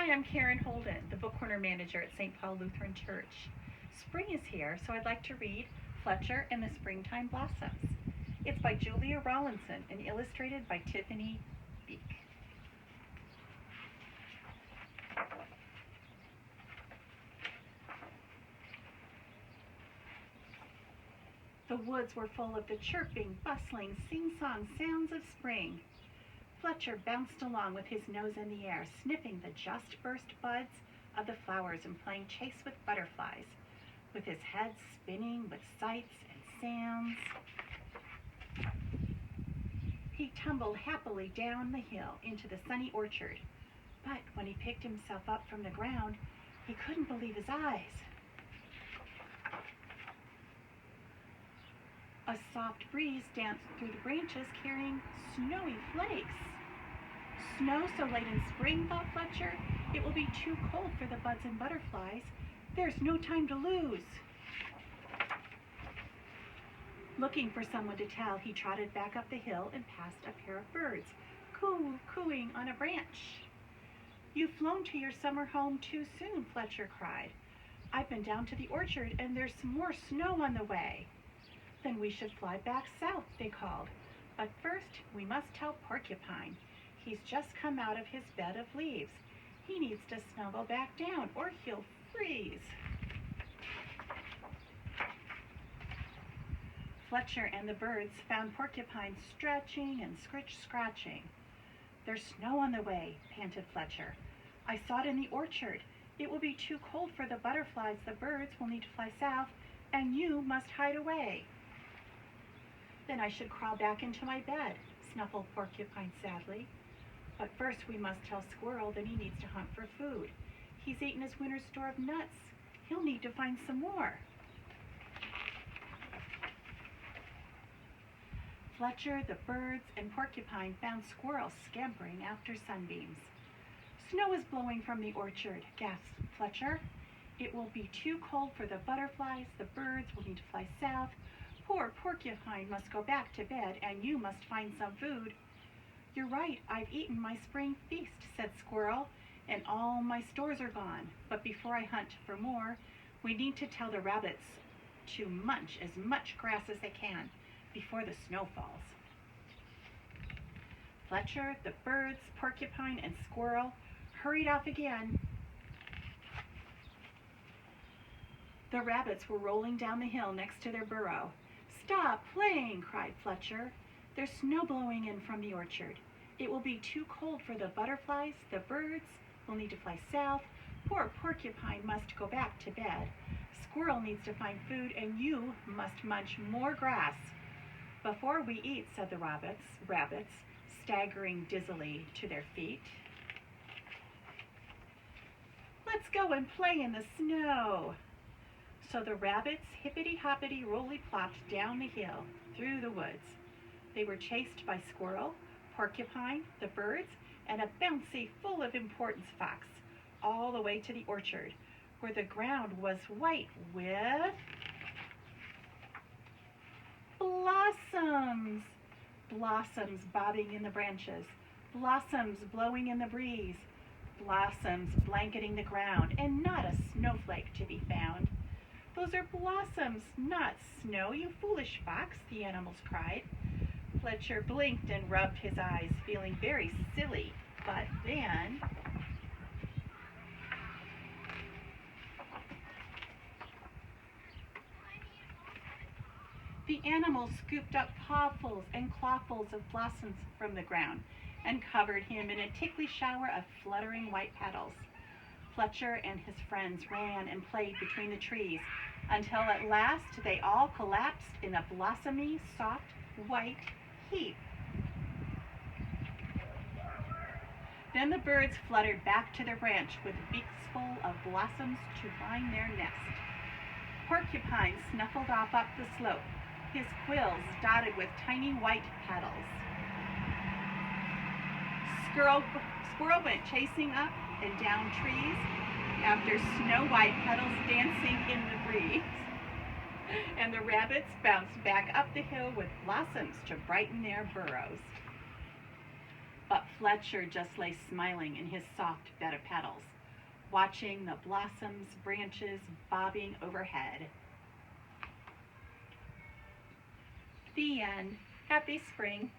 Hi, I'm Karen Holden, the book corner manager at St. Paul Lutheran Church. Spring is here, so I'd like to read Fletcher and the Springtime Blossoms. It's by Julia Rawlinson and illustrated by Tiphanie Beeke. The woods were full of the chirping, bustling, sing-song sounds of spring. Fletcher bounced along with his nose in the air, sniffing the just burst buds of the flowers and playing chase with butterflies, with his head spinning with sights and sounds. He tumbled happily down the hill into the sunny orchard, but when he picked himself up from the ground, he couldn't believe his eyes. A soft breeze danced through the branches carrying snowy flakes. Snow so late in spring, thought Fletcher. It will be too cold for the buds and butterflies. There's no time to lose. Looking for someone to tell, he trotted back up the hill and passed a pair of birds, cooing on a branch. You've flown to your summer home too soon, Fletcher cried. I've been down to the orchard and there's some more snow on the way. Then we should fly back south, they called. But first, we must tell Porcupine. He's just come out of his bed of leaves. He needs to snuggle back down or he'll freeze. Fletcher and the birds found Porcupine stretching and scratching. There's snow on the way, panted Fletcher. I saw it in the orchard. It will be too cold for the butterflies. The birds will need to fly south, and you must hide away. Then I should crawl back into my bed, snuffled Porcupine sadly. But first we must tell Squirrel that he needs to hunt for food. He's eaten his winter store of nuts. He'll need to find some more. Fletcher, the birds, and Porcupine found Squirrel scampering after sunbeams. Snow is blowing from the orchard, gasped Fletcher. It will be too cold for the butterflies. The birds will need to fly south. Poor Porcupine must go back to bed, and you must find some food. You're right, I've eaten my spring feast, said Squirrel, and all my stores are gone. But before I hunt for more, we need to tell the rabbits to munch as much grass as they can before the snow falls. Fletcher, the birds, Porcupine, and Squirrel hurried off again. The rabbits were rolling down the hill next to their burrow. Stop playing, cried Fletcher. There's snow blowing in from the orchard. It will be too cold for the butterflies. The birds will need to fly south. Poor Porcupine must go back to bed. Squirrel needs to find food, and you must munch more grass. Before we eat, said the rabbits, staggering dizzily to their feet. Let's go and play in the snow. So the rabbits hippity-hoppity roly-plopped down the hill through the woods. They were chased by Squirrel, Porcupine, the birds, and a bouncy, full of importance fox, all the way to the orchard, where the ground was white with blossoms. Blossoms bobbing in the branches, blossoms blowing in the breeze, blossoms blanketing the ground, and not a snowflake to be found. Those are blossoms, not snow, you foolish fox, the animals cried. Fletcher blinked and rubbed his eyes, feeling very silly. But then the animals scooped up pawfuls and clawfuls of blossoms from the ground and covered him in a tickly shower of fluttering white petals. Fletcher and his friends ran and played between the trees until at last they all collapsed in a blossomy, soft, white heap. Then the birds fluttered back to their branch with beaks full of blossoms to line their nest. Porcupine snuffled off up the slope, his quills dotted with tiny white petals. Squirrel went chasing up and down trees after snow-white petals dancing in the breeze. And the rabbits bounced back up the hill with blossoms to brighten their burrows. But Fletcher just lay smiling in his soft bed of petals. watching the blossoms, branches bobbing overhead. The end. Happy spring.